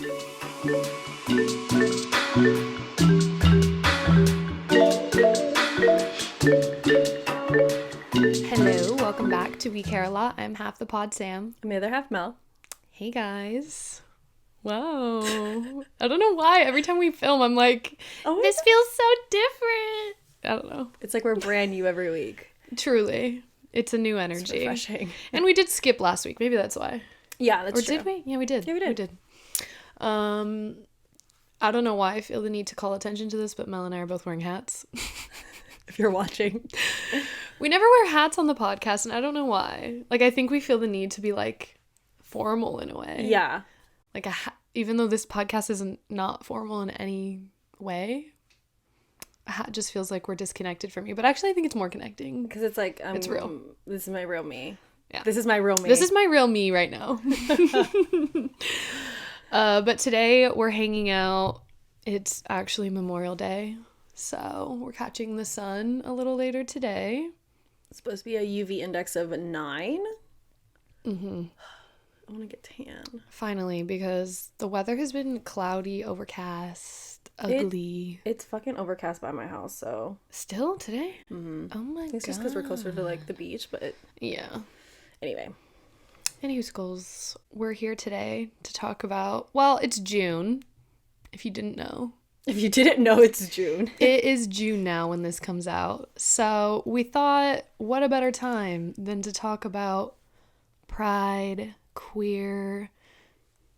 Hello, welcome back to We Care a Lot. I'm half the pod Sam. I'm the other half Mel. Hey guys. Whoa. I don't know why. Every time we film, I'm like, this feels so different. I don't know. It's like we're brand new every week. Truly. It's a new energy. It's refreshing. And we did skip last week. Maybe that's why. Yeah, that's true. Or did we? Yeah, we did. Yeah, we did. We did. I don't know why I feel the need to call attention to this, but Mel and I are both wearing hats. If you're watching. We never wear hats on the podcast, and I don't know why. Like, I think we feel the need to be, like, formal in a way. Yeah. Like, even though this podcast isn't not formal in any way, a hat just feels like we're disconnected from you. But actually, I think it's more connecting. Because it's like, it's real. This is my real me. Yeah. This is my real me. This is my real me right now. But today, we're hanging out. It's actually Memorial Day. So we're catching the sun a little later today. It's supposed to be a UV index of 9. Mm-hmm. I want to get tan. Finally, because the weather has been cloudy, overcast, ugly. It's fucking overcast by my house, so. Still today? Mm-hmm. Oh my god. It's just because we're closer to, like, the beach, but. Yeah. Anyway. Anywho, schools, we're here today to talk about, well, it's June, if you didn't know. If you didn't know, it's June. It is June now when this comes out. So we thought, what a better time than to talk about pride, queer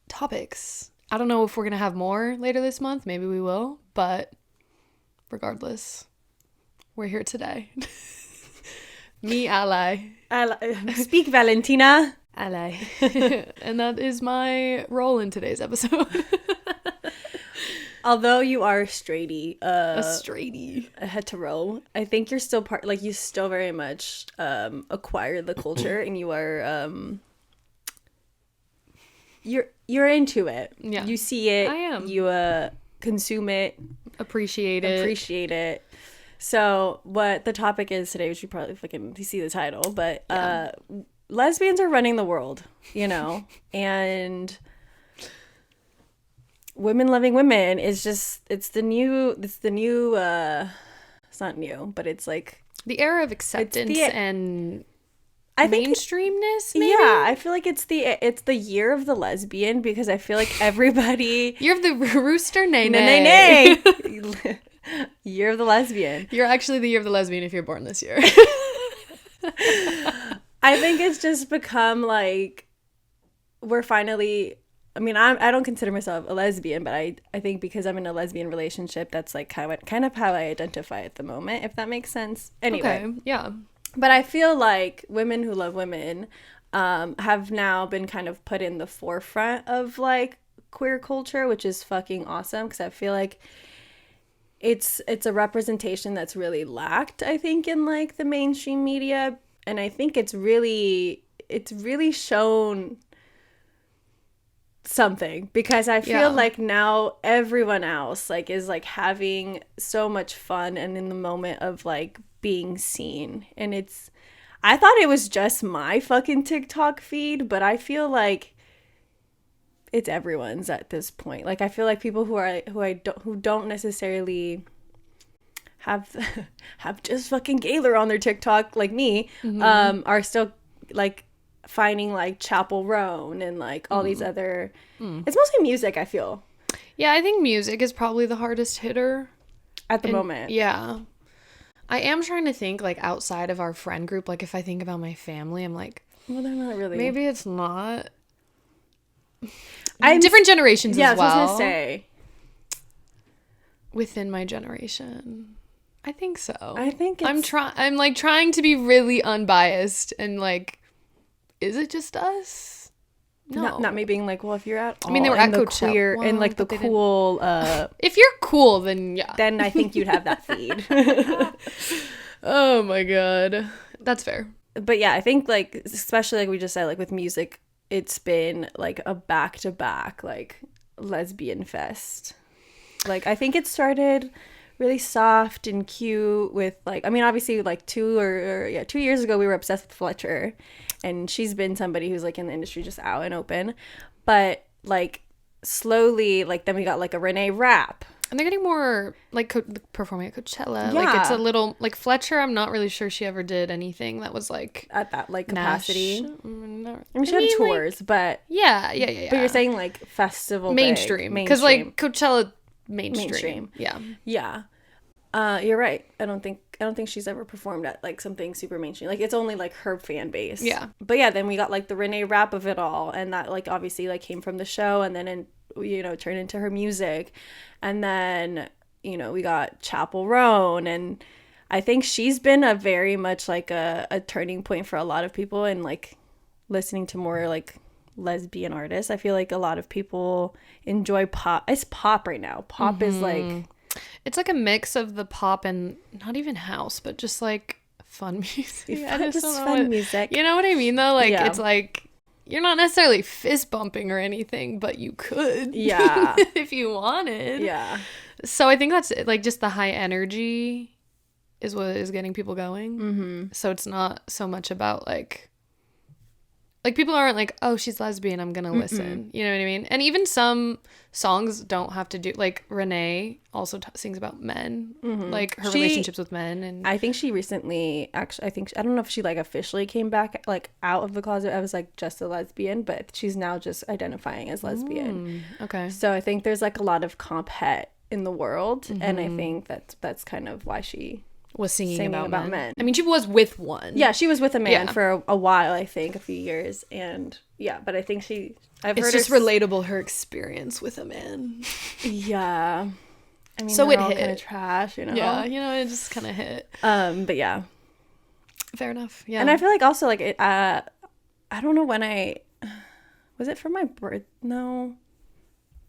topics. I don't know if we're going to have more later this month. Maybe we will. But regardless, we're here today. Me, ally. Speak, Valentina. Ally. And that is my role in today's episode. Although you are a straighty, a straighty, a hetero, I think you're still part. Like, you still very much acquire the culture, and you are you're into it. Yeah, you see it. I am. You consume it, appreciate it. So, what the topic is today, which you probably fucking see the title, but lesbians are running the world, you know, and. Women loving women is just it's the new it's not new, but it's like the era of acceptance and I think mainstreamness, maybe? Yeah, I feel like it's the year of the lesbian, because I feel like everybody year of the rooster nay. Year of the lesbian. You're actually the year of the lesbian if you're born this year. I think it's just become like we're finally, I mean, I don't consider myself a lesbian, but I think because I'm in a lesbian relationship, that's like kind of how I identify at the moment, if that makes sense. Anyway. Okay, yeah. But I feel like women who love women have now been kind of put in the forefront of like queer culture, which is fucking awesome, because I feel like it's a representation that's really lacked, I think, in like the mainstream media. And I think it's really shown something, because I feel like now everyone else like is like having so much fun and in the moment of like being seen, and I thought it was just my fucking TikTok feed, but I feel like it's everyone's at this point. Like, I feel like people who don't necessarily have just fucking Gaylor on their TikTok like me, are still like finding like Chapel Roan and like all these other it's mostly music, I feel. Yeah, I think music is probably the hardest hitter at the moment. Yeah, I am trying to think like outside of our friend group. Like, if I think about my family, I'm like, well, they're not really, maybe it's not. Different generations as well. Yeah, I was gonna say within my generation, I think so. I think I'm trying to be really unbiased and like, is it just us? No. Not me being like, well, if you're at all, I mean, they were at the Coachella. queer and like the cool if you're cool, then yeah, then I think you'd have that feed. Oh my god, that's fair. But yeah, I think like, especially like we just said, like with music, it's been like a back-to-back like lesbian fest. Like, I think it started really soft and cute with like, I mean, obviously like 2 years ago we were obsessed with Fletcher, and she's been somebody who's like in the industry just out and open, but like slowly, like, then we got like a Renee Rapp. And they're getting more like performing at Coachella. Yeah. Like it's a little like Fletcher. I'm not really sure she ever did anything that was like At that like capacity. I mean, she had tours, like, but yeah. But you're saying like festival mainstream, because like Coachella mainstream. Yeah. You're right. I don't think she's ever performed at like something super mainstream. Like it's only like her fan base. Yeah. But yeah, then we got like the Renee Rapp of it all, and that like obviously like came from the show, and then turned into her music, and then we got Chapel Roan, and I think she's been a very much like a turning point for a lot of people, and like listening to more like lesbian artists. I feel like a lot of people enjoy pop. It's pop right now. Pop is like. It's like a mix of the pop and not even house, but just like fun music. Just fun music. You know what I mean, though? Like, it's like, you're not necessarily fist bumping or anything, but you could. Yeah. If you wanted. Yeah. So I think that's like just the high energy is what is getting people going. Mm-hmm. So it's not so much about like people aren't like, oh, she's lesbian, I'm gonna listen. You know what I mean? And even some songs don't have to do, like Renee also sings about men, like her relationships with men. And I think she recently, actually, I don't know if she like officially came back like out of the closet. I was like just a lesbian, but she's now just identifying as lesbian. Okay. So I think there's like a lot of comp het in the world, and I think that's kind of why she was singing about men. I mean, she was with one. Yeah, she was with a man for a while, I think, a few years. And yeah, but I think it's just relatable, her experience with a man. Yeah. I mean, so it hit. Kind of trash, Yeah, it just kind of hit. But yeah. Fair enough. Yeah. And I feel like also like it, I don't know when was it for my birth? No.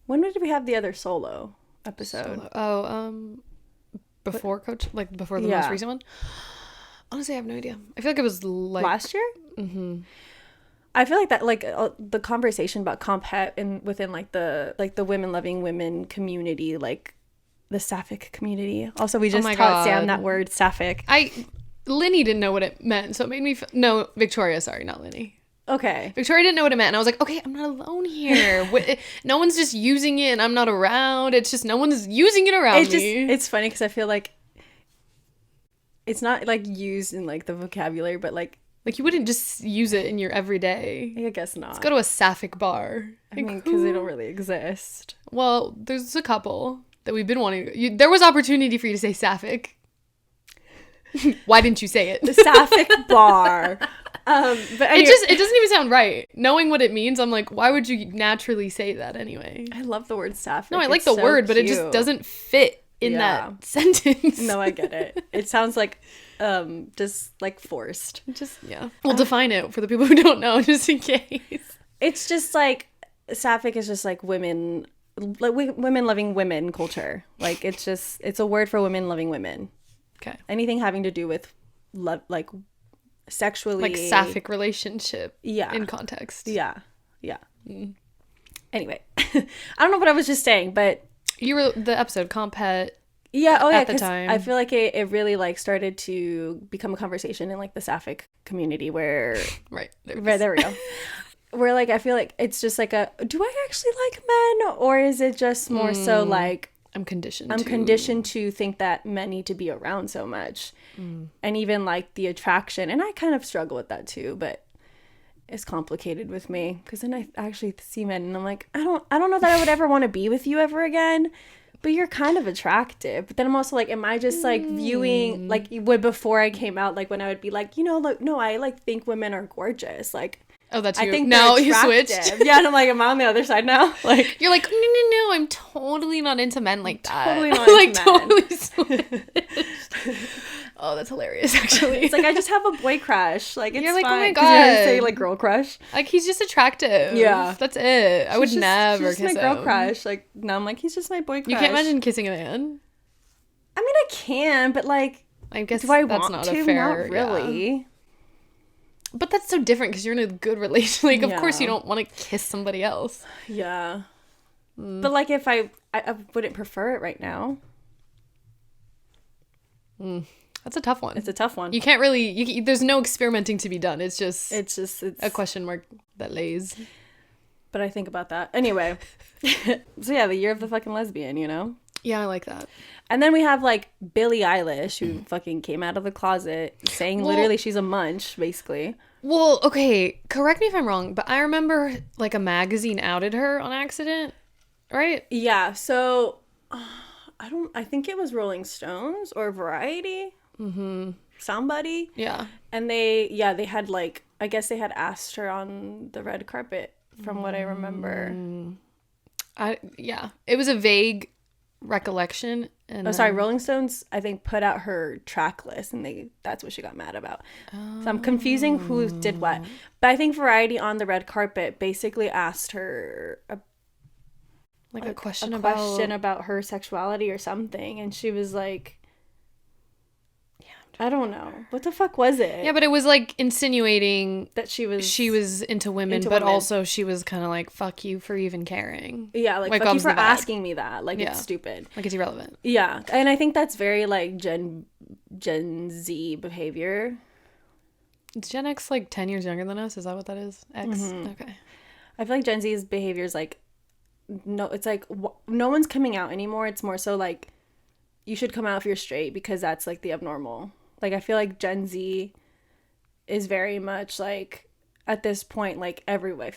When did we have the other solo episode? Before before the most recent one. Honestly, I have no idea. I feel like it was like last year. I feel like that like the conversation about comp het within like the women loving women community, like the sapphic community. Also, we just taught Sam that word sapphic. Linny didn't know what it meant, so it made me no, Victoria, sorry, not Linny. Okay. Victoria didn't know what it meant, and I was like, okay, I'm not alone here. No one's just using it, and I'm not around. It's just no one's using it around me. It's funny because I feel like it's not like used in like the vocabulary, but like you wouldn't just use it in your everyday. I guess not. Let's go to a sapphic bar. I mean, because they don't really exist. Well, there's a couple that we've been wanting. There was opportunity for you to say sapphic. Why didn't you say it? The sapphic bar. But anyway. It doesn't even sound right. Knowing what it means, I'm like, why would you naturally say that anyway? I love the word sapphic. No, I like the word, but it just doesn't fit in that sentence. No, I get it. It sounds like just like forced. Just we'll define it for the people who don't know, just in case. It's just like sapphic is just like women loving women culture. Like it's a word for women loving women. Okay. Anything having to do with love, like sexually, like sapphic relationship. Yeah. In context. Yeah. Anyway, I don't know what I was just saying, but you were the episode comp het. Yeah. Oh yeah. At the time, I feel like it really like started to become a conversation in like the sapphic community where right there we go. Where like I feel like it's just like do I actually like men, or is it just more so like I'm conditioned to think that men need to be around so much, and even like the attraction, and I kind of struggle with that too, but it's complicated with me because then I actually see men and I'm like, I don't know that I would ever want to be with you ever again, but you're kind of attractive. But then I'm also like, am I just like viewing like before I came out, like when I would be like, like no, I like think women are gorgeous, like. Oh, that's you. I think now you switched. Yeah, and I'm like, am I on the other side now? Like you're like, no, I'm totally not into men like that. Totally not into men. Totally switched. Oh, that's hilarious. Actually, it's like I just have a boy crush. Like it's you're like, fine. oh my god, you're gonna say like girl crush. Like he's just attractive. Yeah, that's it. I would never kiss him. My girl crush. Like no, I'm like he's just my boy crush. You can't imagine kissing a man. I mean, I can, but like, I guess do I that's want not to? A fair, not really. Yeah. But that's so different because you're in a good relation. Like, of course you don't want to kiss somebody else. Yeah. But, like, if I wouldn't prefer it right now. That's a tough one. It's a tough one. You can't really... there's no experimenting to be done. It's just it's a question mark that lays. But I think about that. Anyway. So yeah, the year of the fucking lesbian, you know? Yeah, I like that. And then we have like Billie Eilish, who fucking came out of the closet saying literally she's a munch, basically. Well, okay, correct me if I'm wrong, but I remember like a magazine outed her on accident, right? Yeah, so I think it was Rolling Stones or Variety. Mm-hmm. Somebody. Yeah. And they had like, I guess they had asked her on the red carpet from what I remember. It was a vague recollection. And sorry, Rolling Stones, I think, put out her track list, and that's what she got mad about. So I'm confusing who did what. But I think Variety on the red carpet basically asked her a question about her sexuality or something, and she was like, I don't know. What the fuck was it? Yeah, but it was like insinuating that she was into women, but also she was kind of like, fuck you for even caring. Yeah, like fuck you for asking me that. Like, it's stupid. Like, it's irrelevant. Yeah, and I think that's very like Gen Z behavior. Is Gen X like 10 years younger than us? Is that what that is? X? Mm-hmm. Okay. I feel like Gen Z's behavior is like, no, it's like no one's coming out anymore. It's more so like, you should come out if you're straight because that's like the abnormal. Like, I feel like Gen Z is very much like, at this point, like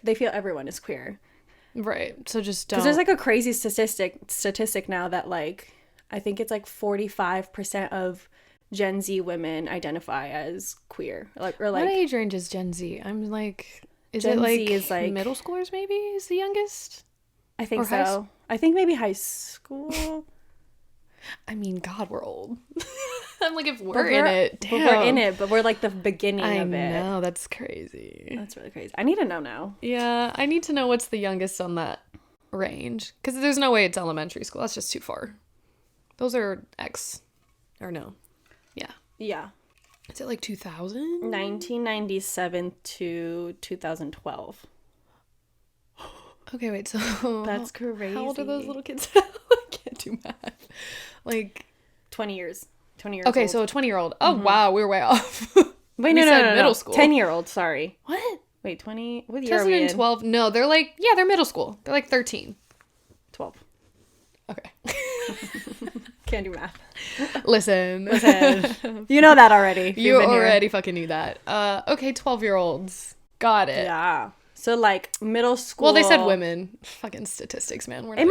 they feel everyone is queer. Right. So just don't. Because there's like a crazy statistic now that like, I think it's like 45% of Gen Z women identify as queer. Like, or like. What age range is Gen Z? I'm like, is Gen it like, Z is like middle schoolers maybe is the youngest? I think so. I think maybe high school. I mean, God, we're old. I'm like, if we're in it, damn. We're in it, but we're like the beginning of it. I know, that's crazy. That's really crazy. I need to know now. Yeah, I need to know what's the youngest on that range. Because there's no way it's elementary school. That's just too far. Those are X. Or no. Yeah. Yeah. Is it like 2000? 1997 to 2012. Okay, wait, so... That's crazy. How old are those little kids? I can't do math. Like... 20 years. 20 years okay, old. So a 20-year-old. Oh, wow, we were way off. Wait, no. Middle school. 10-year-old, sorry. What? Wait, 20... What year are we in? 2012. No, they're like... Yeah, they're middle school. They're like 13. 12. Okay. Can't do math. Listen. You know that already. You already fucking knew that. Okay, 12-year-olds. Got it. Yeah. So like middle school. Well, they said women. Fucking statistics, man. It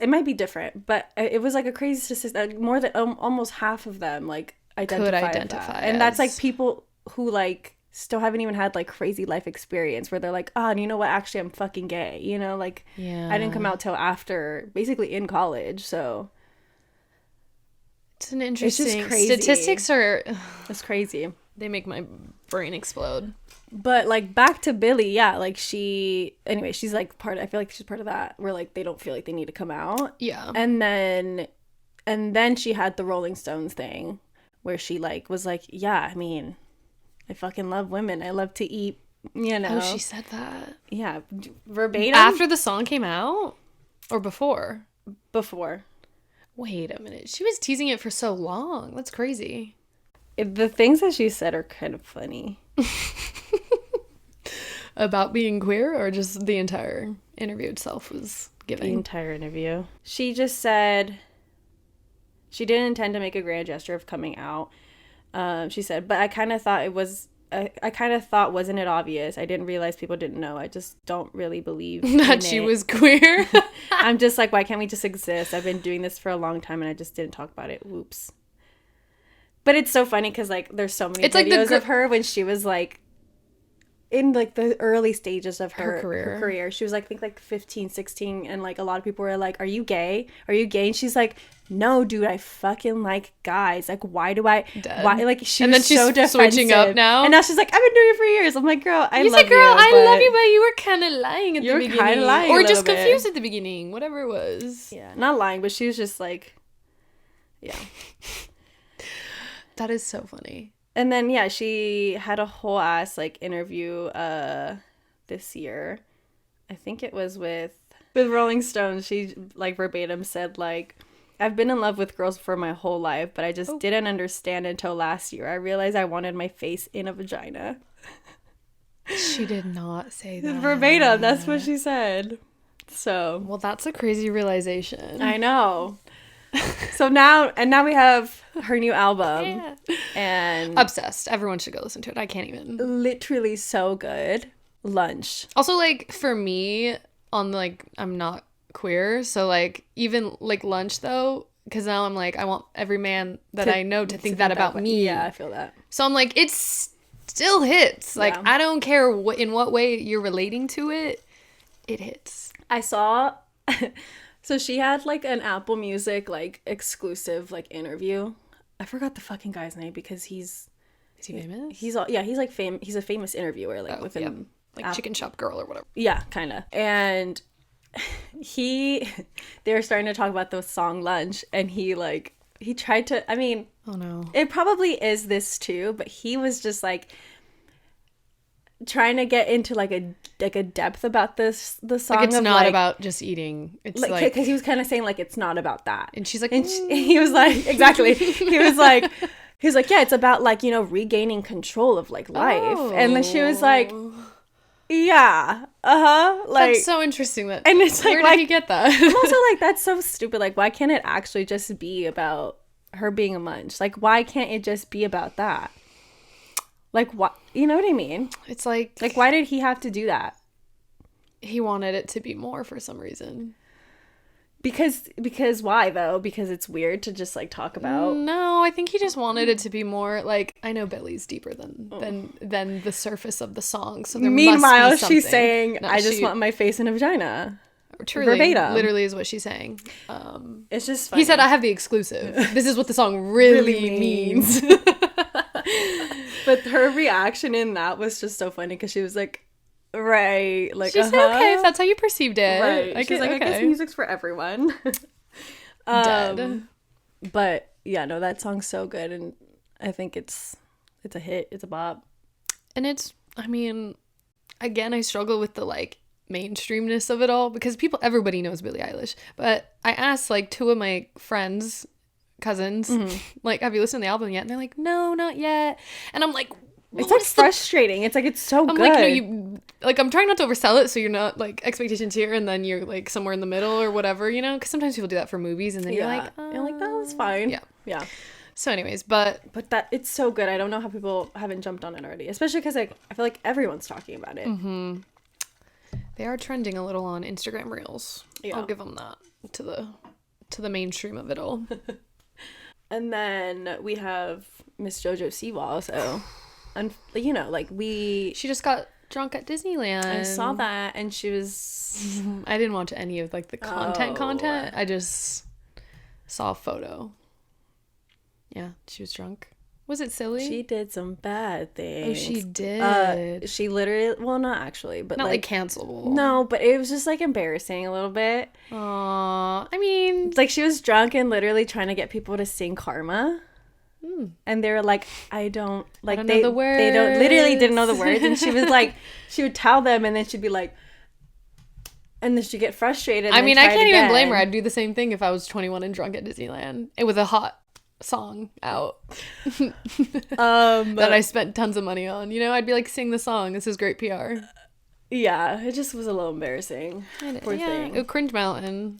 might be different, but it was like a crazy statistic. More than almost half of them like could identify, and that's like people who like still haven't even had like crazy life experience where they're like, and you know what? Actually, I'm fucking gay. You know, like I didn't come out till after basically in college, so. It's an interesting. It's just crazy. Statistics are. It's crazy. They make my brain explode. But like back to Billie, yeah, like she's like I feel like she's part of that where like they don't feel like they need to come out. Yeah. And then she had the Rolling Stones thing where she like was like, yeah, I mean, I fucking love women. I love to eat, you know. Oh, she said that. Yeah, verbatim. After the song came out or before? Before. Wait a minute. She was teasing it for so long. That's crazy. The things that she said are kind of funny. About being queer, or just the entire interview itself was giving? The entire interview. She just said she didn't intend to make a grand gesture of coming out. She said, but I kind of thought wasn't it obvious? I didn't realize people didn't know. I just don't really believe that she was queer. I'm just like, why can't we just exist? I've been doing this for a long time and I just didn't talk about it. Whoops. But it's so funny because like there's so many videos of her when she was like in like the early stages of her career. She was like, I think like 15, 16, and like a lot of people were like, are you gay? And she's like, no, dude, I fucking like guys. Like, why like she and was then she's so defensive. Switching up now, and now she's like, I've been doing it for years. I'm like, girl, I love you. I love you, but you were kind of lying at the beginning. You were kind of lying, or just confused at the beginning, whatever it was. Yeah, not lying, but she was just like, yeah. That is so funny. And then, yeah, she had a whole ass, like, interview this year. I think it was with Rolling Stones. She, like, verbatim said, like, I've been in love with girls for my whole life, but I just didn't understand until last year. I realized I wanted my face in a vagina. She did not say that. Verbatim, that's what she said. So. Well, that's a crazy realization. I know. So now we have her new album. Yeah. And obsessed. Everyone should go listen to it. I can't even. Literally so good. Lunch. Also, like, for me, on, like, I'm not queer, so, like, even, like, Lunch, though, because now I'm like, I want every man that I know to think that about me. Yeah, I feel that. So I'm like, it still hits. Like, Yeah. I don't care in what way you're relating to it. It hits. I saw... So she had, like, an Apple Music, like, exclusive, like, interview. I forgot the fucking guy's name because he's... Is he famous? He's like he's a famous interviewer, like, within... Yeah. Like Chicken Shop Girl or whatever. Yeah, kind of. And they were starting to talk about the song Lunch, and he tried to... I mean... Oh, no. It probably is this, too, but he was just, like... trying to get into like a depth about the song. Like, it's of, not like, about just eating. It's like because he was kind of saying like it's not about that, and she's like, and he was like, exactly. he was like, yeah, it's about like, you know, regaining control of like life. And then she was like, yeah, like, that's so interesting. That, and it's like, where did he get that? I'm also like, that's so stupid. Like, why can't it actually just be about her being a munch? Like, why can't it just be about that? Like, what? You know what I mean? It's like, why did he have to do that? He wanted it to be more for some reason. Because why, though? Because it's weird to just, like, talk about? No, I think he just wanted it to be more, like, I know Billy's deeper than the surface of the song, so there Meanwhile, must be something. she's saying, I just want my face in a vagina. Truly, verbatim. literally is what she's saying. It's just funny. He said, I have the exclusive. This is what the song really means. But her reaction in that was just so funny because she was like, right. Like, she said, okay, if that's how you perceived it. Right. She's like, I guess music's for everyone. Dead. But yeah, no, that song's so good. And I think it's a hit. It's a bop. And it's, I mean, again, I struggle with the, like, mainstreamness of it all because everybody knows Billie Eilish. But I asked, like, two of my friends, cousins, like, have you listened to the album yet? And they're like, no, not yet. And I'm like, it's like frustrating. It's like, it's so good. I'm like, no, I'm trying not to oversell it so you're not, like, expectations here and then you're, like, somewhere in the middle or whatever, you know? Because sometimes people do that for movies and then you're like, that was fine. Yeah. So anyways, but that, it's so good. I don't know how people haven't jumped on it already, especially because, like, I feel like everyone's talking about it. Mm-hmm. They are trending a little on Instagram Reels. Yeah. I'll give them that to the mainstream of it all. And then we have Miss JoJo Siwa, so, and you know, like, she just got drunk at Disneyland. I saw that, and she was... I didn't watch any of, like, the content. I just saw a photo. Yeah, she was drunk. Was it silly? She did some bad things. Oh, she did. She literally... Well, not actually, but not, like, cancelable. No, but it was just, like, embarrassing a little bit. Aww. I mean... Like, she was drunk and literally trying to get people to sing Karma. And they were like, I don't know the words. They literally didn't know the words. And she was like, she would tell them and then she'd be like... And then she'd get frustrated. I mean, I can't even blame her. I'd do the same thing if I was 21 and drunk at Disneyland. And with a hot song out that I spent tons of money on, you know, I'd be like, sing the song, this is great PR. Yeah, it just was a little embarrassing. Poor thing. Cringe Mountain,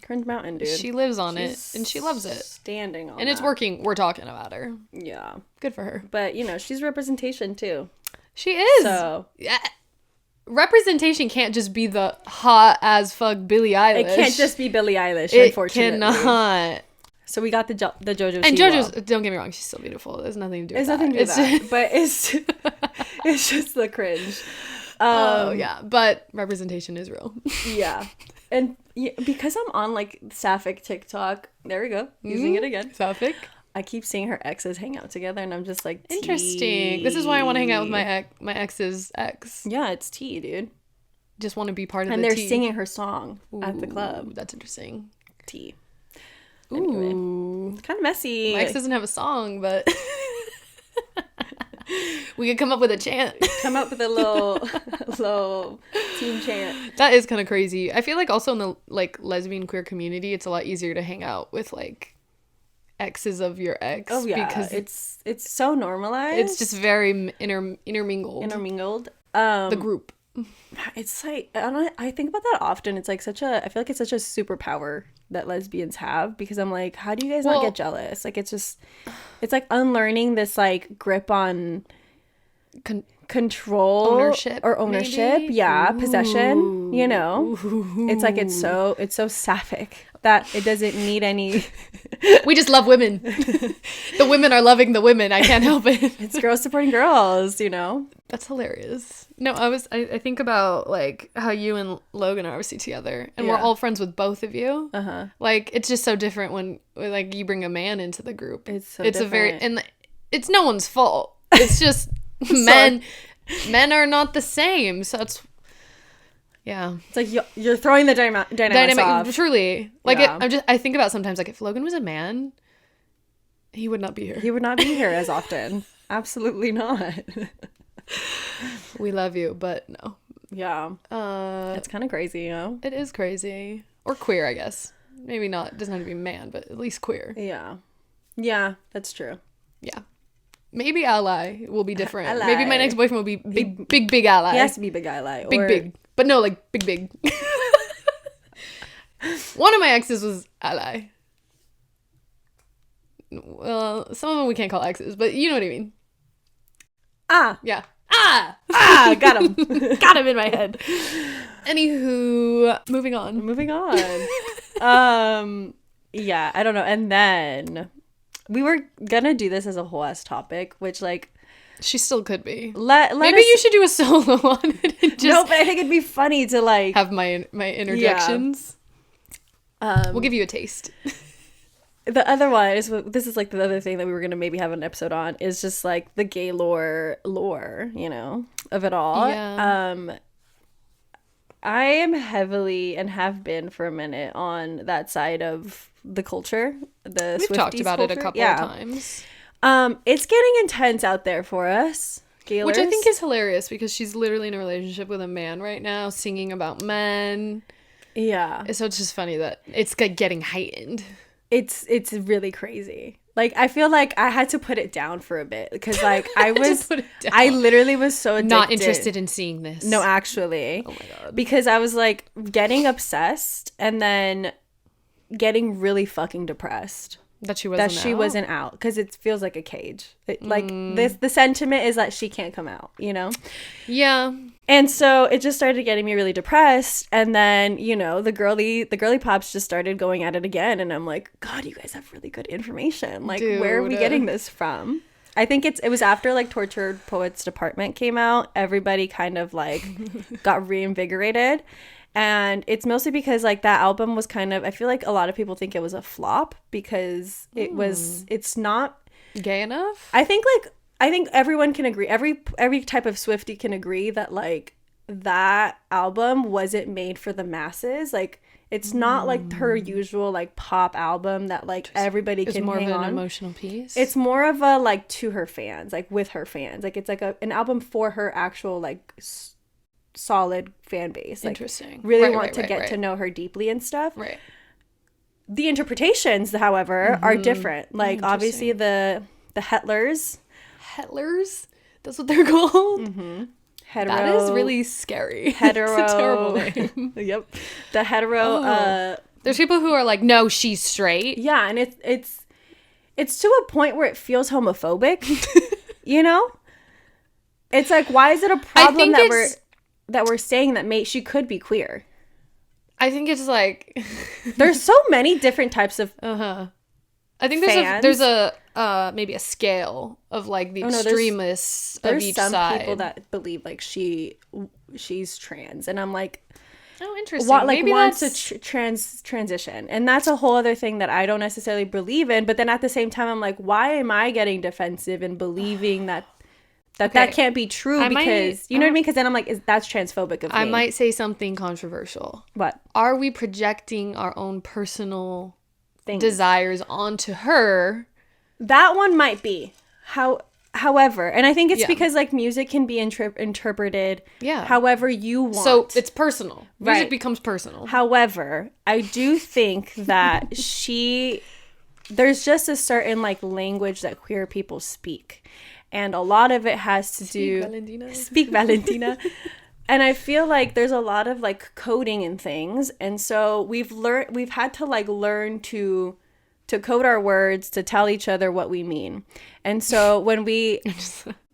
dude. She lives on it and she loves it, standing on and it's working. We're talking about her. Yeah, good for her. But you know, she's representation too. She is. So yeah, representation can't just be the hot as fuck Billie Eilish. It can't just be Billie Eilish. It unfortunately cannot. So we got the JoJo and Siwa. JoJo's, don't get me wrong, she's still beautiful. There's nothing to do with that. Nothing to do with that. But it's just the cringe. Yeah, but representation is real. Yeah. And because I'm on, like, Sapphic TikTok, there we go, using it again. Sapphic. I keep seeing her exes hang out together, and I'm just like, interesting. This is why I want to hang out with my ex's ex. Yeah, it's tea, dude. Just want to be part of and the they're tea. singing her song at the club. That's interesting. Tea. Anyway, it's kind of messy. My ex doesn't have a song, but we could come up with a chant. Come up with a little team chant. That is kind of crazy. I feel like also in the, like, lesbian queer community, it's a lot easier to hang out with, like, exes of your ex. Oh yeah, because it's so normalized. It's just very intermingled. The group. It's like, I don't know, I think about that often. It's like I feel like it's such a superpower that lesbians have, because I'm like, how do you guys not get jealous? Like, it's like unlearning this like grip on control, ownership, maybe? Yeah. Ooh. Possession, you know. Ooh. It's like, it's so sapphic that it doesn't need any. We just love women. The women are loving the women. I can't help it. It's girls supporting girls, you know. That's hilarious. No, I think about like how you and Logan are obviously together, and we're all friends with both of you. Like, it's just so different when like you bring a man into the group. It's different. A very, and it's no one's fault. It's just men are not the same. So it's like you're throwing the dynamics off. Truly. Like, I think about sometimes, like, if Logan was a man, he would not be here. He would not be here as often. Absolutely not. We love you, but no. Yeah. It's kind of crazy, you know? It is crazy. Or queer, I guess. Maybe not. It doesn't have to be man, but at least queer. Yeah. Yeah, that's true. Yeah. Maybe ally will be different. Ally. Maybe my next boyfriend will be big ally. He has to be big ally. Big. But no, like, big. One of my exes was ally. Well, some of them we can't call exes, but you know what I mean. Yeah. Got him. Got him in my head. Anywho, moving on. Yeah, I don't know. And then we were gonna do this as a whole ass topic, which, like, she still could be. Maybe you should do a solo on it. No, but I think it'd be funny to, like, have my interjections. Yeah. We'll give you a taste. The other one is, this is like the other thing that we were gonna maybe have an episode on, is just like the gay lore, you know, of it all. Yeah. I am heavily, and have been for a minute, on that side of the culture. We've Swifties talked about culture. It a couple of times. It's getting intense out there for us, gaylers. Which I think is hilarious, because she's literally in a relationship with a man right now, singing about men. Yeah. So it's just funny that it's getting heightened. It's really crazy. Like, I feel like I had to put it down for a bit, because, like, I literally was so addicted. Not interested in seeing this. No, actually. Oh my God. Because I was, like, getting obsessed and then getting really fucking depressed. That she wasn't out. Because it feels like a cage. The sentiment is that she can't come out, you know? Yeah. And so it just started getting me really depressed. And then, you know, the girly pops just started going at it again. And I'm like, God, you guys have really good information. Like, dude, where are we getting this from? I think it was after, like, Tortured Poets Department came out. Everybody kind of, like, got reinvigorated. And it's mostly because, like, that album was kind of, I feel like a lot of people think it was a flop, because it's not gay enough. I think everyone can agree. Every type of Swiftie can agree that, like, that album wasn't made for the masses. Like, it's not like her usual, like, pop album that, like, everybody can hang on. It's more of an emotional piece. It's more of a, like, to her fans, like, with her fans. Like, it's like an album for her actual, like, solid fan base. Like, interesting. Really want to get to know her deeply and stuff. Right. The interpretations, however, are different. Like, obviously the Hetlers. Hetlers? That's what they're called? Mm-hmm. That is really scary. Hetero. It's a terrible name. Yep. The hetero. There's people who are like, no, she's straight. Yeah, and it's to a point where it feels homophobic. You know? It's like, why is it a problem that we're saying that she could be queer? I think it's like there's so many different types of I think there's a maybe a scale of, like, the extremists of each side. There's some people that believe, like, she's trans, and I'm like, oh, interesting. Maybe wants to transition, and that's a whole other thing that I don't necessarily believe in. But then at the same time, I'm like, why am I getting defensive and believing that can't be true? Because you know what I mean? Because then I'm like, that's transphobic of me. I might say something controversial. What? Are we projecting our own personal desires onto her? That one might be. However, and I think it's because, like, music can be interpreted however you want. So it's personal. Music becomes personal. However, I do think that there's just a certain, like, language that queer people speak. and a lot of it has to do speak Valentina. And I feel like there's a lot of like coding and things, and so we've had to like learn to code our words to tell each other what we mean. And so when we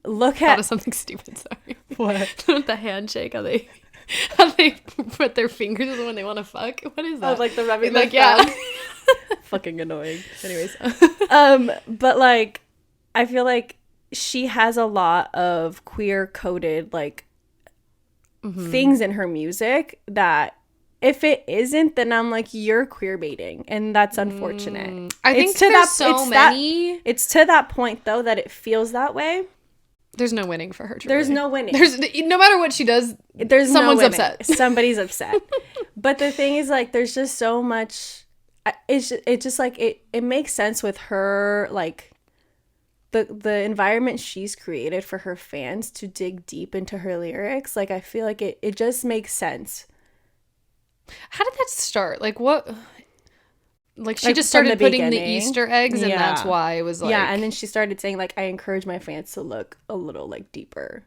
look at... Thought of something stupid, sorry. What? The handshake, how they put their fingers when they want to fuck. What is that? Oh, like the rubbing like, yeah. Fucking annoying. Anyways. But like, I feel like she has a lot of queer coded like things in her music that if it isn't, then I'm like, you're queer baiting, and that's unfortunate. I think it's to that point though that it feels that way. There's no winning for her. There's no winning. There's no matter what she does. Someone's upset. Somebody's upset. But the thing is, like, there's just so much. It just like it makes sense with her, like the environment she's created for her fans to dig deep into her lyrics. Like, I feel like it just makes sense. How did that start? Like, what? Like, she just started putting the Easter eggs, and that's why it was like... Yeah, and then she started saying, like, I encourage my fans to look a little, like, deeper.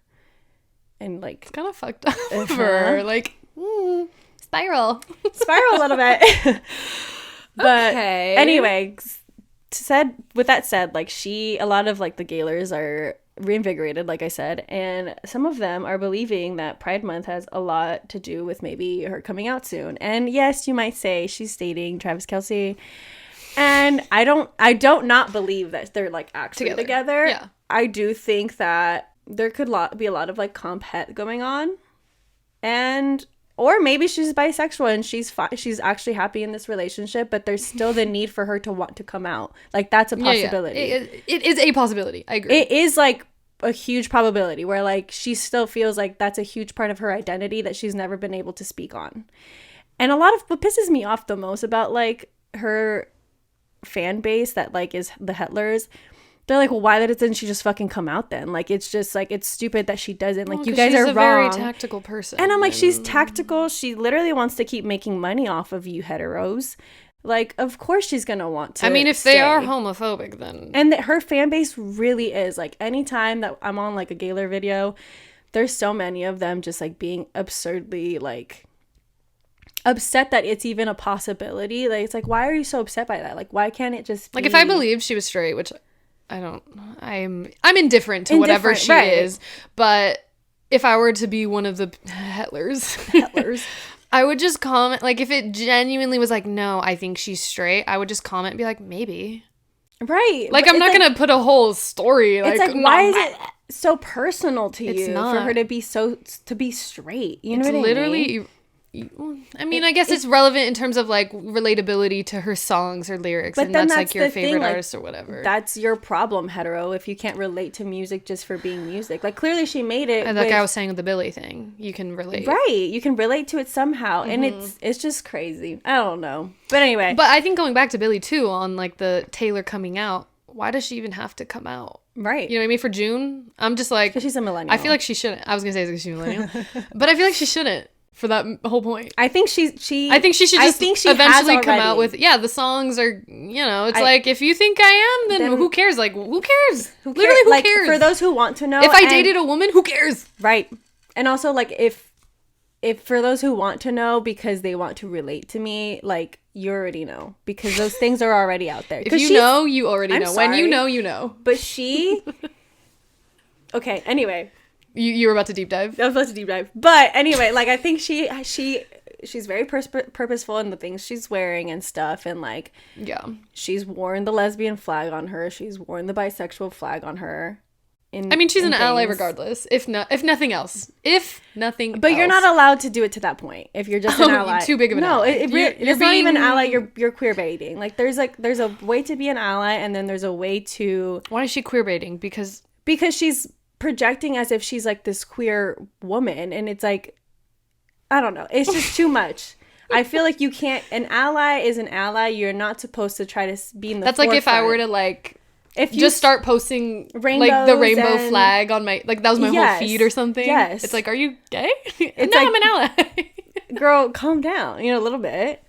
And, like... It's kind of fucked up for her. Like, spiral. Spiral a little bit. But anyway, with that said, like, a lot of, like, the gaylers are reinvigorated, like I said, and some of them are believing that Pride Month has a lot to do with maybe her coming out soon. And yes, you might say she's dating Travis Kelce, and I don't not believe that they're like actually together. Yeah, I do think that there could be a lot of like comp het going on, or maybe she's bisexual and she's actually happy in this relationship, but there's still the need for her to want to come out. Like, that's a possibility. It is a possibility. I agree. It is like a huge probability where like she still feels like that's a huge part of her identity that she's never been able to speak on. And a lot of what pisses me off the most about like her fan base that like is the Hetlers, they're like, well, why doesn't she just fucking come out then? Like, it's just like, it's stupid that she doesn't. Like, you guys are wrong. She's a very tactical person. And I'm like, she's tactical. She literally wants to keep making money off of you heteros. Like, of course she's going to want to. I mean, if they are homophobic, then. And her fan base really is. Like, anytime that I'm on like a Gaylor video, there's so many of them just like being absurdly like upset that it's even a possibility. Like, it's like, why are you so upset by that? Like, why can't it just be... Like, if I believed she was straight, which... I'm indifferent to whatever she is, but if I were to be one of the Hetlers, I would just comment, like, if it genuinely was like, no, I think she's straight, I would just comment and be like, maybe. Right. Like, I'm not going to put a whole story. Like, it's like, why is it so personal to you for her to be straight? You know what I mean? Literally... I mean, I guess it's relevant in terms of like relatability to her songs or lyrics, and that's like your favorite artist or whatever. That's your problem, hetero, if you can't relate to music just for being music. Like, clearly she made it. And like I was saying with the Billy thing, you can relate. Right, you can relate to it somehow, and it's just crazy. I don't know, but anyway. But I think going back to Billy too, on like the Taylor coming out, why does she even have to come out? Right. You know what I mean? For June, I'm just like, because she's a millennial. I feel like she shouldn't. I was gonna say she's a millennial, but I feel like she shouldn't. For that whole point, I think she should just eventually come out with the songs are, you know, it's like, if you think I am, then who cares? Like, who cares? Literally, who cares? For those who want to know, if I dated a woman, who cares? Right. And also, like, if for those who want to know because they want to relate to me, like, you already know, because those things are already out there. If you know, you already know. When you know, you know. But she okay, anyway. You were about to deep dive? I was about to deep dive. But anyway, like, I think she's very purposeful in the things she's wearing and stuff. And, like, yeah, she's worn the lesbian flag on her. She's worn the bisexual flag on her. I mean, she's an ally regardless, if nothing else. But you're not allowed to do it to that point if you're just an ally. Too big of an ally. It's not even an ally. You're queer baiting. Like, there's a way to be an ally, and then there's a way to... Why is she queer baiting? Because she's projecting as if she's like this queer woman, and it's like, I don't know, it's just too much. I feel like you can't... An ally is an ally. You're not supposed to try to be in the That's forefront. Like if I were to like... If you just start posting rainbows, like the rainbow flag on my, like, that was my whole feed or something. Yes. It's like, are you gay? It's no, like, I'm an ally. Girl, calm down, a little bit.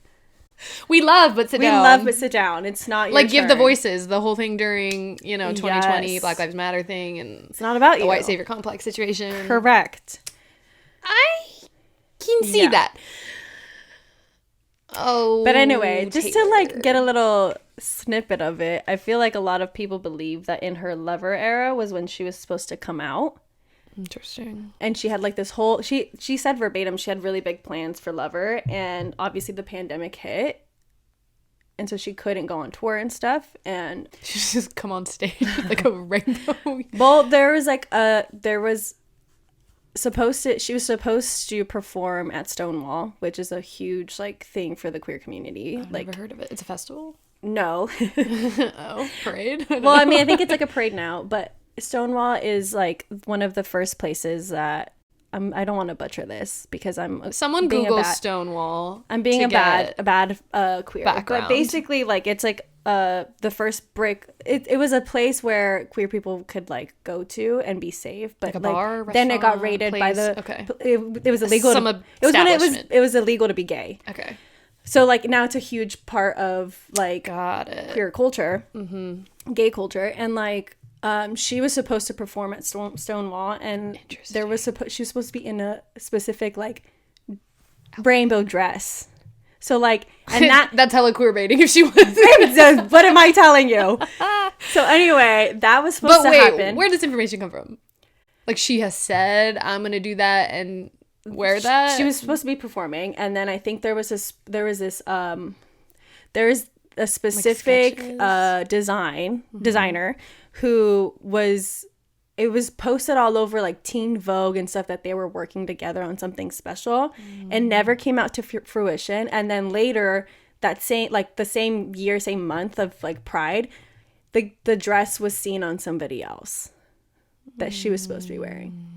We love, but sit we down. love, but sit down. It's not your like give the turn. voices. The whole thing during 2020 Yes. Black Lives Matter thing, and It's not about the you. white savior complex situation. Correct. I can see that. Oh, but anyway, just Taylor. to like get a little snippet of it, I feel like a lot of people believe that in her Lover era was when she was supposed to come out. Interesting. And she had like this whole she said verbatim she had really big plans for Lover, and obviously the pandemic hit, and so she couldn't go on tour and stuff, and She just come on stage with like a rainbow. well, she was supposed to perform at Stonewall, which is a huge like thing for the queer community. I've never heard of it. It's a festival? No. Oh, parade? Well, I mean, I think it's like a parade now, but Stonewall is like one of the first places that I don't want to butcher this because someone Google Stonewall. I'm being a bad queer background. But basically, like it's like the first brick. It was a place where queer people could like go to and be safe, but like a bar, then it got raided by the. It was illegal. It was illegal to be gay. Okay. So like now it's a huge part of like Got it. queer culture, gay culture, and like she was supposed to perform at Stonewall, and she was supposed to be in a specific like rainbow dress. So like, and that's hella queer baiting if she was. What am I telling you? So anyway, that was supposed to happen. Where does this information come from? Like she has said, I'm gonna do that and wear that. She was supposed to be performing, and then I think there was a specific like designer who was. It was posted all over like Teen Vogue and stuff that they were working together on something special, and never came out to fruition. And then later, the same year, same month of like Pride, the dress was seen on somebody else that she was supposed to be wearing.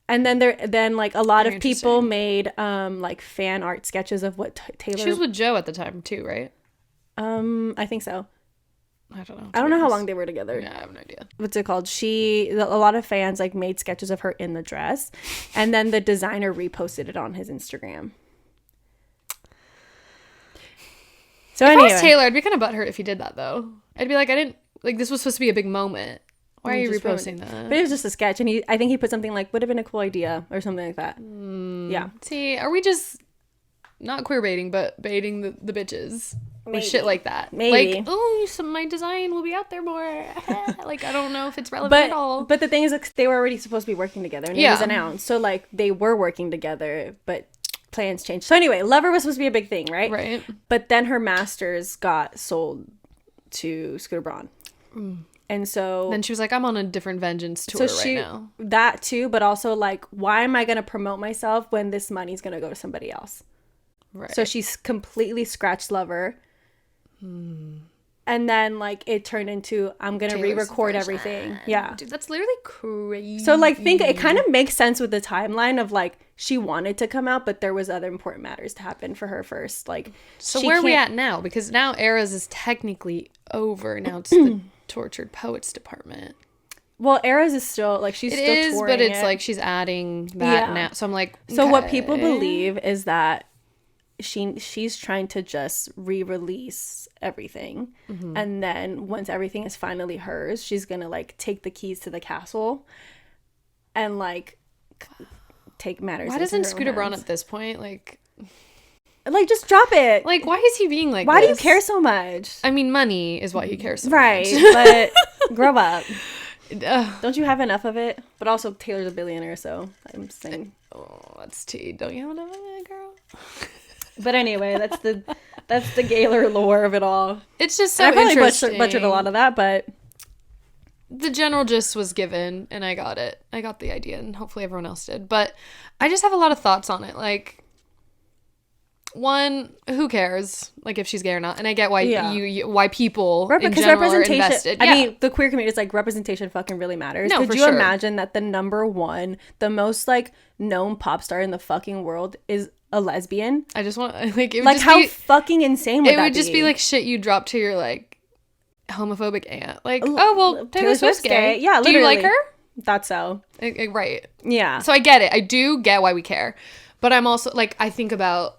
And then like a lot of people made like fan art sketches of what Taylor. She was with Joe at the time too, right? I think so. I don't know. I don't know how long they were together. Yeah, I have no idea. What's it called? A lot of fans like made sketches of her in the dress, and then the designer reposted it on his Instagram. So if anyway, I was Taylor, I'd be kind of butthurt if he did that though. I'd be like, I didn't like this was supposed to be a big moment. Why are you reposting that? But it was just a sketch, and I think he put something like would have been a cool idea or something like that. Yeah. See, are we just not queer baiting, but baiting the bitches? With shit like that. Maybe. Like, oh, my design will be out there more. Like, I don't know if it's relevant at all. But the thing is, like, they were already supposed to be working together, and it was announced. So, like, they were working together, but plans changed. So, anyway, Lover was supposed to be a big thing, right? Right. But then her masters got sold to Scooter Braun. And so... Then she was like, I'm on a different vengeance tour right now. That, too, but also, like, why am I going to promote myself when this money's going to go to somebody else? Right. So, she's completely scratched Lover. And then like it turned into I'm gonna re-record everything. Yeah, dude, that's literally crazy. So like think it kind of makes sense with the timeline of like she wanted to come out, but there was other important matters to happen for her first. Like so where are we at now? Because now Eras is technically over. Now it's the Tortured Poets department. Well, Eras is still like she's still touring but it's like she's adding that now. So I'm like, so what people believe is that she's trying to just re-release everything, and then once everything is finally hers, she's gonna like take the keys to the castle and like take matters. Why doesn't Scooter Braun at this point like just drop it? Like, why is he being like why do you care so much? I mean, money is why he cares so much, but grow up. Don't you have enough of it? But also Taylor's a billionaire, so I'm saying that's tea. Don't you have enough of it, girl? But anyway, that's the Gaylor lore of it all. It's just so I probably interesting. butchered a lot of that, but the general gist was given, and I got it. I got the idea, and hopefully everyone else did. But I just have a lot of thoughts on it. Like, one, who cares? Like, if she's gay or not? And I get why why people in general are invested. I mean, the queer community is like representation fucking really matters. No, Could you imagine that the most like known pop star in the fucking world is a lesbian? I just want like it would like just how be, fucking insane would that be? It would just be like shit you drop to your like homophobic aunt. Like, oh well, Taylor Swift's gay. Yeah, literally. Do you like her? Thought so. Right. Yeah. So I get it. I do get why we care, but I'm also like I think about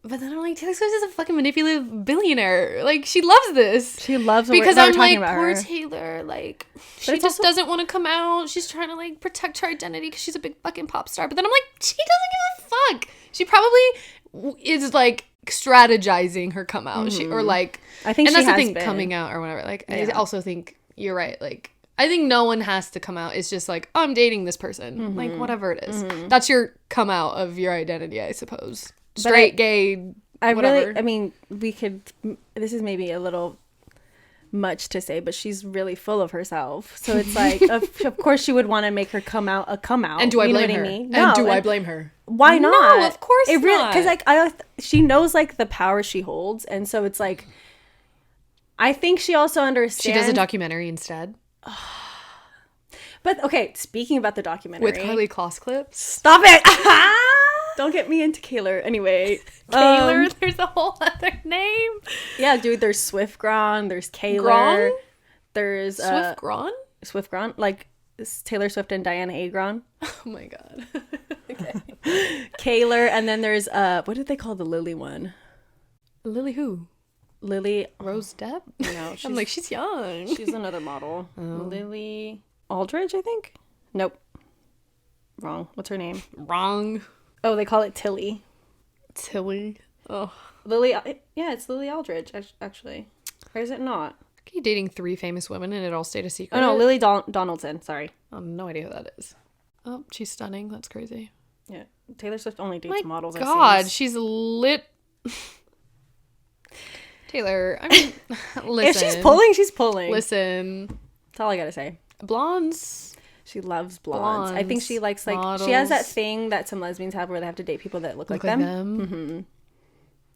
But then I'm like, Taylor Swift is a fucking manipulative billionaire. Like, she loves this. She loves because I'm like, about poor her. Taylor, like, she just doesn't want to come out. She's trying to like protect her identity because she's a big fucking pop star. But then I'm like, she doesn't give a fuck. She probably is like strategizing her come out. She or like, I think, and she that's has the thing, been. coming out or whatever. Like, I also think you're right. Like, I think no one has to come out. It's just like, oh, I'm dating this person. Like, whatever it is. That's your come out of your identity, I suppose. Straight, gay, whatever. I mean, we could, this is maybe a little much to say, but she's really full of herself. So it's like, of course she would want to make her come out. And do I blame her? No, and do I blame her? Why not? No, of course it really, not. because like, she knows like the power she holds. And so it's like, I think she also understands. She does a documentary instead. But okay, speaking about the documentary. With Carly Kloss clips. Stop it! Don't get me into Kaylor. Anyway. Kaylor, there's a whole other name. Yeah, dude, there's Swift Gron, there's Kaylor. Gron? There's Swift Gron? Swift Gron, like Taylor Swift and Diana Agron. Oh my god. Okay. Kaylor, and then there's what did they call the Lily one? Lily who? Lily Rose Depp? No, I'm like, she's young. She's another model. Lily Aldridge, I think. Nope. Wrong. What's her name? Wrong. Oh, they call it Tilly. Tilly. Oh. Lily. Yeah, it's Lily Aldridge, actually. Or is it not? Are you dating 3 famous women and it all stayed a secret? Oh, no, Lily Donaldson. Sorry. I have no idea who that is. Oh, she's stunning. That's crazy. Yeah. Taylor Swift only dates models. God, she's lit. Taylor, I mean, listen. If she's pulling, she's pulling. Listen. That's all I gotta say. Blondes. She loves blondes. I think she likes, like, models. She has that thing that some lesbians have where they have to date people that look like them. Mm-hmm.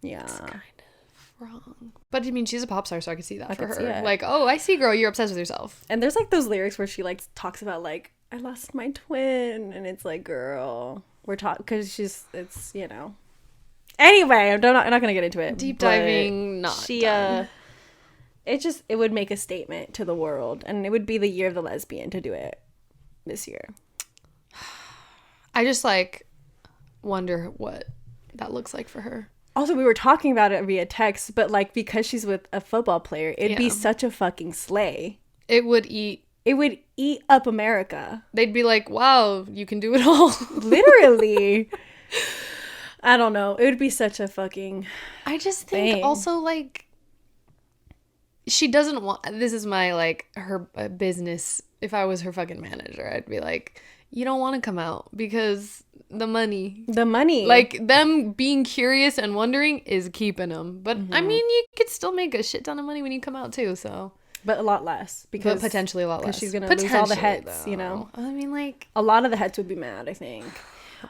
Yeah. It's kind of wrong. But, I mean, she's a pop star, so I could see that for her. Yeah. Like, oh, I see, girl, you're obsessed with yourself. And there's, like, those lyrics where she, like, talks about, like, I lost my twin. And it's like, girl, we're talking, because it's, you know. Anyway, I'm not going to get into it. Deep diving, not she, done. It would make a statement to the world. And it would be the year of the lesbian to do it. This year. I just like wonder what that looks like for her. Also, we were talking about it via text, but like because she's with a football player, it'd be such a fucking slay. It would eat up America. They'd be like, wow, you can do it all. Literally. I don't know. It would be such a fucking I just think thing. Also like she doesn't want, this is my like her business. If I was her fucking manager, I'd be like, you don't want to come out because the money. Like, them being curious and wondering is keeping them. But, I mean, you could still make a shit ton of money when you come out, too, so. But a lot less. Because potentially a lot less. Because she's going to lose all the hets, you know? I mean, like. A lot of the hets would be mad, I think.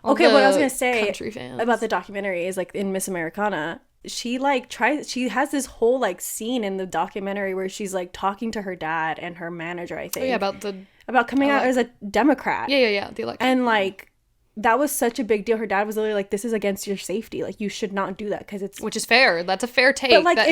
Okay, what I was going to say fans. About the documentary is, like, in Miss Americana, she has this whole like scene in the documentary where she's like talking to her dad and her manager, I think. Oh, yeah, about coming out as a Democrat. Yeah, the election. And like that was such a big deal. Her dad was literally like, this is against your safety, like you should not do that because it's, which is fair. That's a fair take. But, like, that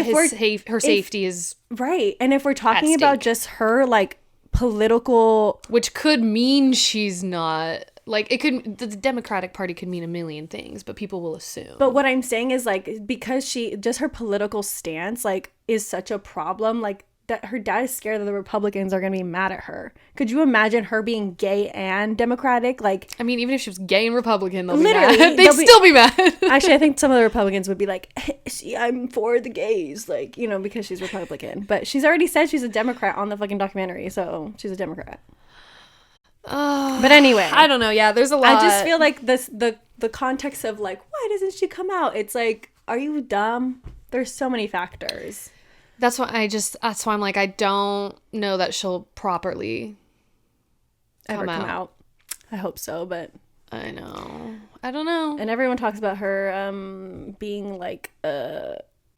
her safety is right. And if we're talking about just her like political, which could mean she's not. Like, it could, the Democratic Party could mean a million things, but people will assume. But what I'm saying is, like, because just her political stance, like, is such a problem, like, that her dad is scared that the Republicans are going to be mad at her. Could you imagine her being gay and Democratic? Like, I mean, even if she was gay and Republican, they'd still be mad. Actually, I think some of the Republicans would be like, see, I'm for the gays, like, you know, because she's Republican. But she's already said she's a Democrat on the fucking documentary, so she's a Democrat. But anyway, I don't know. Yeah, there's a lot. I just feel like the context of like, why doesn't she come out? It's like, are you dumb? There's so many factors. That's why I'm like, I don't know that she'll properly ever come out. I hope so, but I know. I don't know. And everyone talks about her being like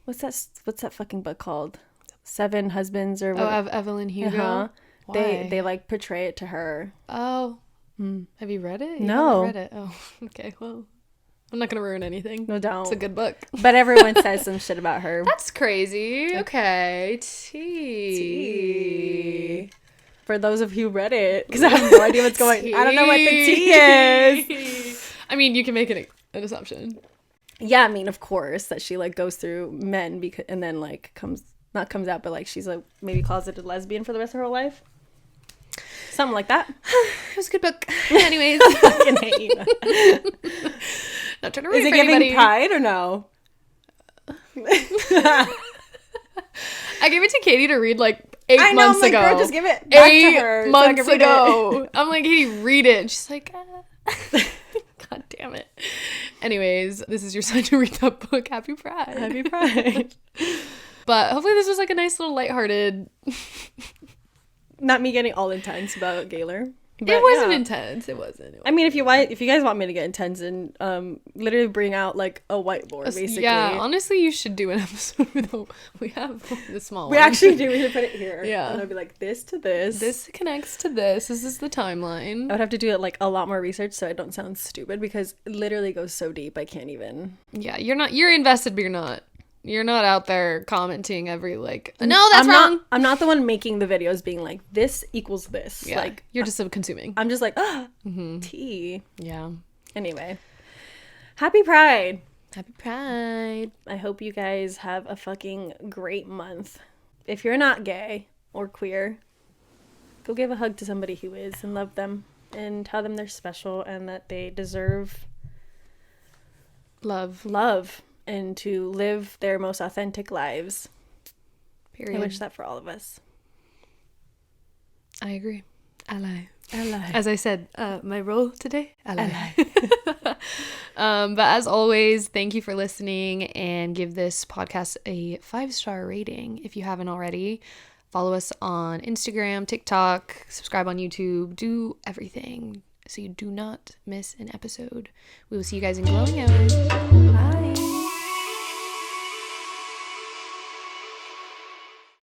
what's that fucking book called? 7 Husbands or what? Oh, Evelyn Hugo. Uh-huh. They like portray it to her. Oh. Have you read it? No. I haven't read it. Oh, okay. Well, I'm not gonna ruin anything. No, don't. It's a good book. But everyone says some shit about her. That's crazy. Okay. Tea. For those of you who read it, because I have no idea what's going on. I don't know what the tea is. I mean, you can make an assumption. Yeah, I mean, of course, that she like goes through men because and then like comes out, but like she's like maybe closeted lesbian for the rest of her life. Something like that. It was a good book. Anyways. Fucking hate you. Not trying to read Is it for giving anybody. Pride or no? I gave it to Katie to read like 8 I know, months I'm like, ago. girl, just give it back 8 to her. months So I can read ago. it. I'm like, Katie, read it. And she's like, God damn it. Anyways, this is your sign to read that book. Happy Pride. Happy Pride. But hopefully this was like a nice little lighthearted. Not me getting all intense about Gaylor. But It wasn't intense. It wasn't. I mean, if you guys want me to get intense and literally bring out like a whiteboard, basically. Yeah, honestly, you should do an episode with we have the small We one. actually do. We should put it here. Yeah. And I'd be like, this to this. This connects to this. This is the timeline. I would have to do like a lot more research so I don't sound stupid because it literally goes so deep I can't even. Yeah, you're invested, but you're not. You're not out there commenting every like, no, that's wrong. I'm not the one making the videos being like, this equals this. Yeah, like you're just consuming. I'm just like, tea. Yeah. Anyway, happy Pride. Happy Pride. I hope you guys have a fucking great month. If you're not gay or queer, go give a hug to somebody who is and love them and tell them they're special and that they deserve love and to live their most authentic lives. Period. I wish that for all of us. I agree. Ally. Ally. As I said, my role today, ally. But as always, thank you for listening and give this podcast a 5-star rating if you haven't already. Follow us on Instagram, TikTok, subscribe on YouTube, do everything so you do not miss an episode. We will see you guys in glowing hours. Bye.